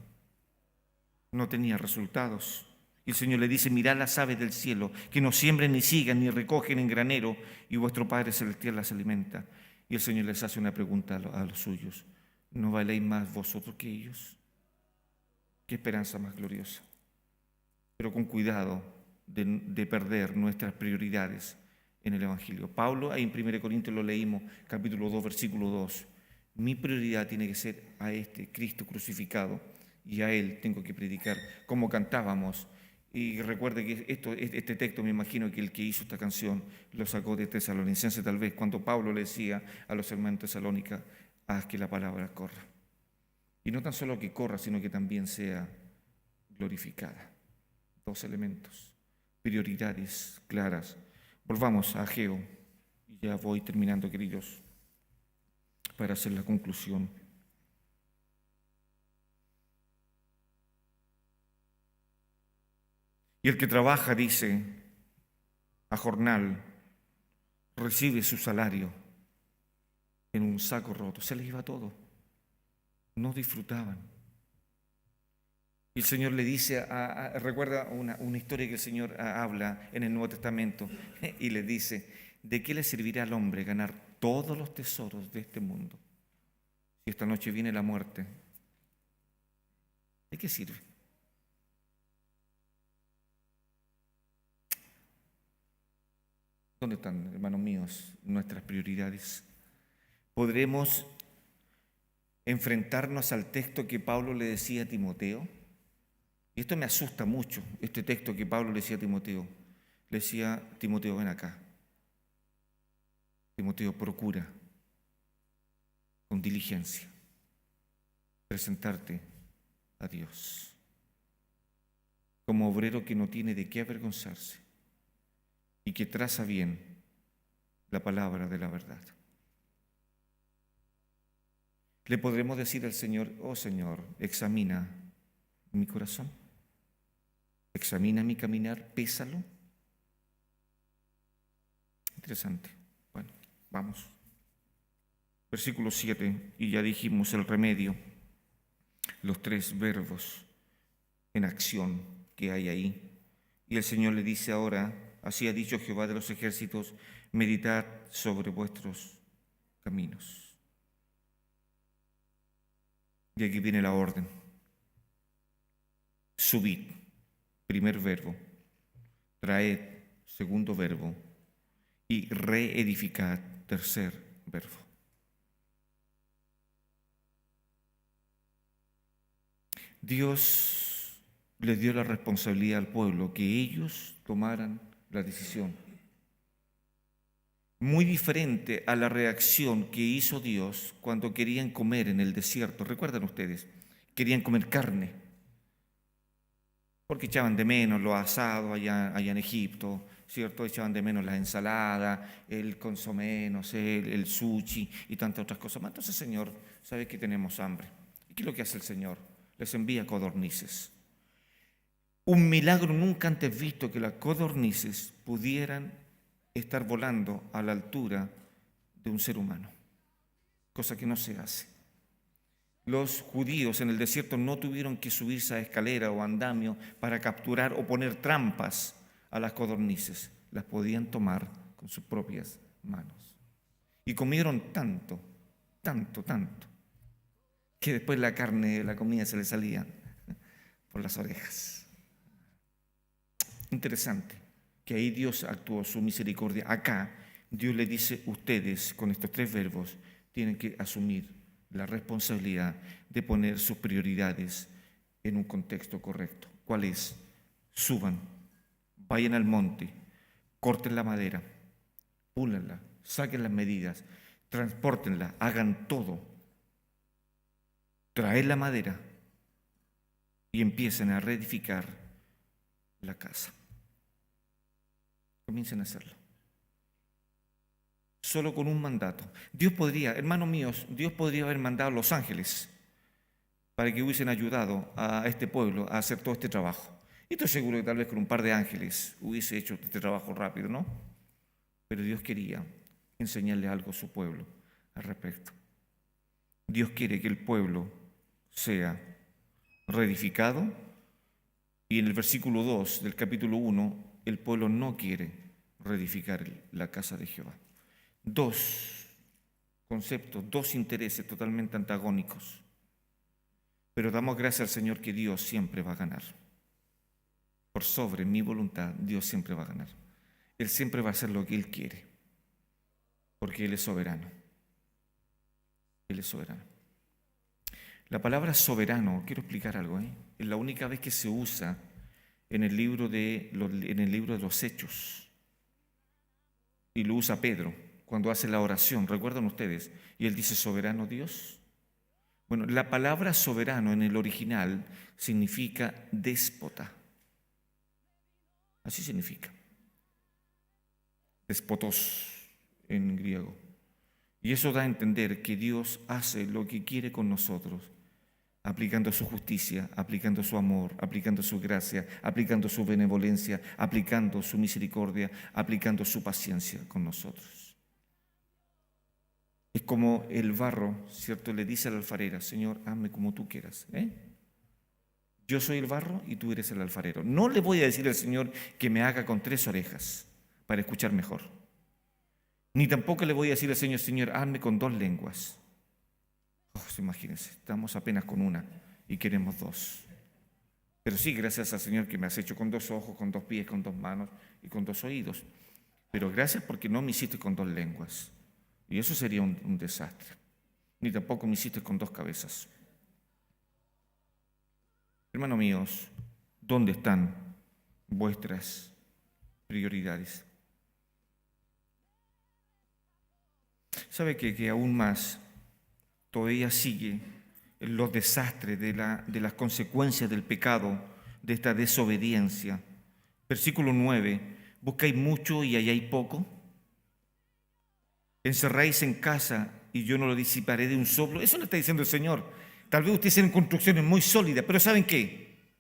Speaker 1: No tenía resultados. Y el Señor le dice: mirad las aves del cielo, que no siembren ni sigan ni recogen en granero, y vuestro Padre Celestial las alimenta. Y el Señor les hace una pregunta a los suyos: ¿no valéis más vosotros que ellos? Qué esperanza más gloriosa. Pero con cuidado de perder nuestras prioridades en el Evangelio. Pablo, ahí en 1 Corintios lo leímos, capítulo 2, versículo 2. Mi prioridad tiene que ser a este Cristo crucificado, y a Él tengo que predicar, como cantábamos. Y recuerde que este texto, me imagino que el que hizo esta canción lo sacó de Tesalonicenses, tal vez, cuando Pablo le decía a los hermanos de Tesalónica: haz que la palabra corra. Y no tan solo que corra, sino que también sea glorificada. Dos elementos, prioridades claras. Volvamos a Ageo, y ya voy terminando, queridos, para hacer la conclusión. Y el que trabaja, dice, a jornal, recibe su salario en un saco roto. Se les iba todo. No disfrutaban. Y el Señor le dice, recuerda una historia que el Señor habla en el Nuevo Testamento, y le dice: ¿de qué le servirá al hombre ganar todos los tesoros de este mundo si esta noche viene la muerte? ¿De qué sirve? ¿Dónde están, hermanos míos, nuestras prioridades? ¿Podremos enfrentarnos al texto que Pablo le decía a Timoteo? Y esto me asusta mucho, este texto que Pablo le decía a Timoteo. Le decía: Timoteo, ven acá. Timoteo, procura con diligencia presentarte a Dios como obrero que no tiene de qué avergonzarse y que traza bien la palabra de la verdad. Le podremos decir al Señor: oh Señor, examina mi corazón, examina mi caminar, pésalo. Interesante. Bueno, vamos. Versículo 7, y ya dijimos el remedio, los tres verbos en acción que hay ahí. Y el Señor le dice ahora: así ha dicho Jehová de los ejércitos, meditad sobre vuestros caminos. Y aquí viene la orden. Subid, primer verbo. Traed, segundo verbo. Y reedificad, tercer verbo. Dios les dio la responsabilidad al pueblo, que ellos tomaran la decisión. Muy diferente a la reacción que hizo Dios cuando querían comer en el desierto. ¿Recuerdan ustedes? Querían comer carne, porque echaban de menos lo asado allá en Egipto, ¿cierto? Echaban de menos la ensalada, el consomé, no sé, el sushi y tantas otras cosas más. Entonces, Señor, ¿sabe que tenemos hambre? ¿Y qué es lo que hace el Señor? Les envía codornices. Un milagro nunca antes visto, que las codornices pudieran estar volando a la altura de un ser humano, cosa que no se hace. Los judíos en el desierto no tuvieron que subirse a escalera o andamio para capturar o poner trampas a las codornices. Las podían tomar con sus propias manos. Y comieron tanto, que después la carne, la comida se les salía por las orejas. Interesante que ahí Dios actuó su misericordia. Acá Dios le dice: ustedes, con estos tres verbos, tienen que asumir la responsabilidad de poner sus prioridades en un contexto correcto. ¿Cuál es? Suban, vayan al monte, corten la madera, púlenla, saquen las medidas, transpórtenla, hagan todo. Traen la madera y empiecen a reedificar la casa. Comiencen a hacerlo. Solo con un mandato. Dios podría, hermanos míos, Dios podría haber mandado a los ángeles para que hubiesen ayudado a este pueblo a hacer todo este trabajo. Y estoy seguro que tal vez con un par de ángeles hubiese hecho este trabajo rápido, ¿no? Pero Dios quería enseñarle algo a su pueblo al respecto. Dios quiere que el pueblo sea reedificado, y en el versículo 2 del capítulo 1, el pueblo no quiere reedificar la casa de Jehová. Dos conceptos, dos intereses totalmente antagónicos. Pero damos gracias al Señor que Dios siempre va a ganar. Por sobre mi voluntad, Dios siempre va a ganar. Él siempre va a hacer lo que Él quiere, porque Él es soberano. Él es soberano. La palabra soberano, quiero explicar algo, es la única vez que se usa en el libro de los Hechos. Y lo usa Pedro cuando hace la oración, ¿recuerdan ustedes? Y él dice, soberano Dios. Bueno, la palabra soberano en el original significa déspota. Así significa. Despotos en griego. Y eso da a entender que Dios hace lo que quiere con nosotros, aplicando su justicia, aplicando su amor, aplicando su gracia, aplicando su benevolencia, aplicando su misericordia, aplicando su paciencia con nosotros. Es como el barro, ¿cierto? Le dice al alfarero, Señor, hazme como tú quieras. Yo soy el barro y tú eres el alfarero. No le voy a decir al Señor que me haga con 3 orejas para escuchar mejor. Ni tampoco le voy a decir al Señor, Señor, hazme con 2 lenguas. Imagínense, estamos apenas con una y queremos 2. Pero sí, gracias al Señor que me has hecho con 2 ojos, con 2 pies, con 2 manos y con 2 oídos. Pero gracias porque no me hiciste con 2 lenguas. Y eso sería un desastre. Ni tampoco me hiciste con 2 cabezas. Hermanos míos, ¿dónde están vuestras prioridades? ¿Sabe que aún más todavía sigue los desastres de las consecuencias del pecado, de esta desobediencia? Versículo 9, ¿buscáis mucho y halláis poco? ¿Encerráis en casa y yo no lo disiparé de un soplo? Eso le está diciendo el Señor. Tal vez ustedes tienen construcciones muy sólidas, pero ¿saben qué?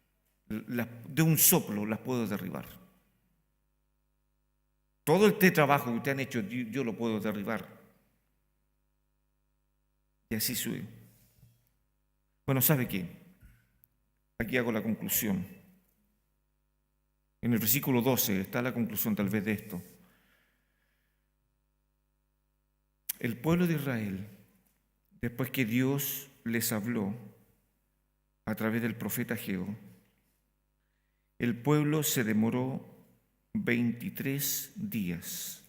Speaker 1: De un soplo las puedo derribar. Todo este trabajo que ustedes han hecho, yo lo puedo derribar. Y así sube. Bueno, ¿sabe qué? Aquí hago la conclusión. En el versículo 12 está la conclusión tal vez de esto. El pueblo de Israel, después que Dios les habló a través del profeta Ageo, el pueblo se demoró 23 días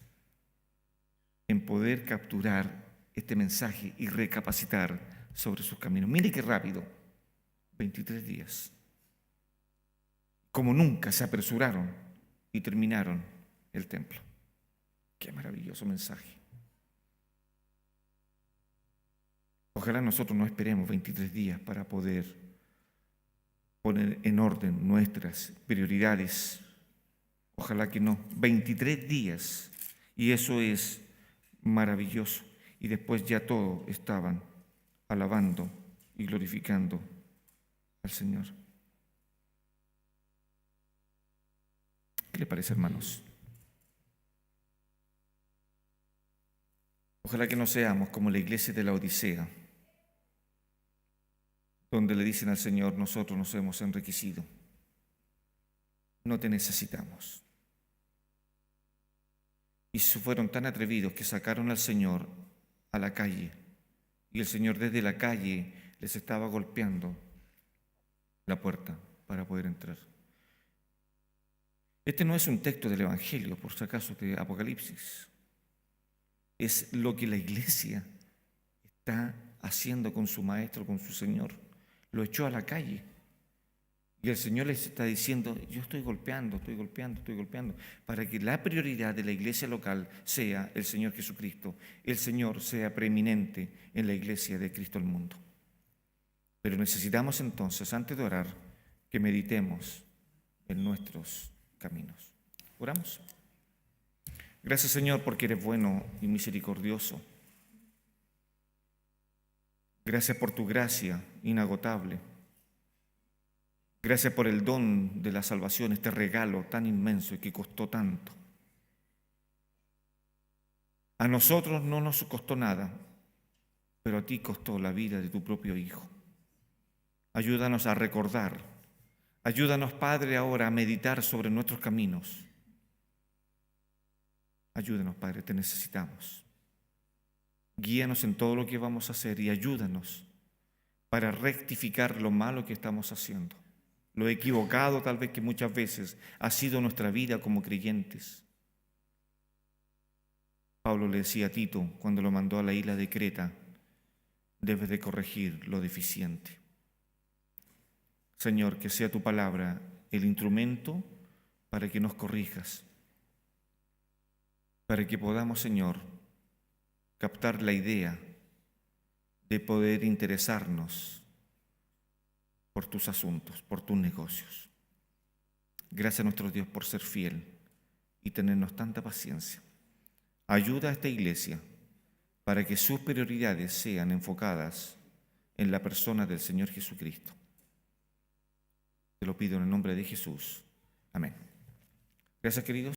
Speaker 1: en poder capturar este mensaje y recapacitar sobre sus caminos. Mire qué rápido, 23 días. Como nunca se apresuraron y terminaron el templo. Qué maravilloso mensaje. Ojalá nosotros no esperemos 23 días para poder poner en orden nuestras prioridades. Ojalá que no. 23 días. Y eso es maravilloso. Y después ya todos estaban alabando y glorificando al Señor. ¿Qué le parece, hermanos? Ojalá que no seamos como la iglesia de la Odisea, donde le dicen al Señor, nosotros nos hemos enriquecido, no te necesitamos. Y fueron tan atrevidos que sacaron al Señor a la calle, y el Señor desde la calle les estaba golpeando la puerta para poder entrar. Este no es un texto del Evangelio, por si acaso, de Apocalipsis. Es lo que la iglesia está haciendo con su maestro, con su Señor. Lo echó a la calle. Y el Señor les está diciendo, yo estoy golpeando, para que la prioridad de la iglesia local sea el Señor Jesucristo. El Señor sea preeminente en la iglesia de Cristo al mundo. Pero necesitamos entonces, antes de orar, que meditemos en nuestros caminos. ¿Oramos? Gracias, Señor, porque eres bueno y misericordioso. Gracias por tu gracia inagotable. Gracias por el don de la salvación, este regalo tan inmenso y que costó tanto. A nosotros no nos costó nada, pero a ti costó la vida de tu propio Hijo. Ayúdanos a recordar. Ayúdanos, Padre, ahora a meditar sobre nuestros caminos. Ayúdanos, Padre, te necesitamos. Guíanos en todo lo que vamos a hacer y ayúdanos para rectificar lo malo que estamos haciendo, lo equivocado tal vez que muchas veces ha sido nuestra vida como creyentes. Pablo le decía a Tito cuando lo mandó a la isla de Creta: debes de corregir lo deficiente. Señor, que sea tu palabra el instrumento para que nos corrijas, para que podamos, Señor, captar la idea de poder interesarnos por tus asuntos, por tus negocios. Gracias a nuestro Dios por ser fiel y tenernos tanta paciencia. Ayuda a esta iglesia para que sus prioridades sean enfocadas en la persona del Señor Jesucristo. Te lo pido en el nombre de Jesús. Amén. Gracias, queridos.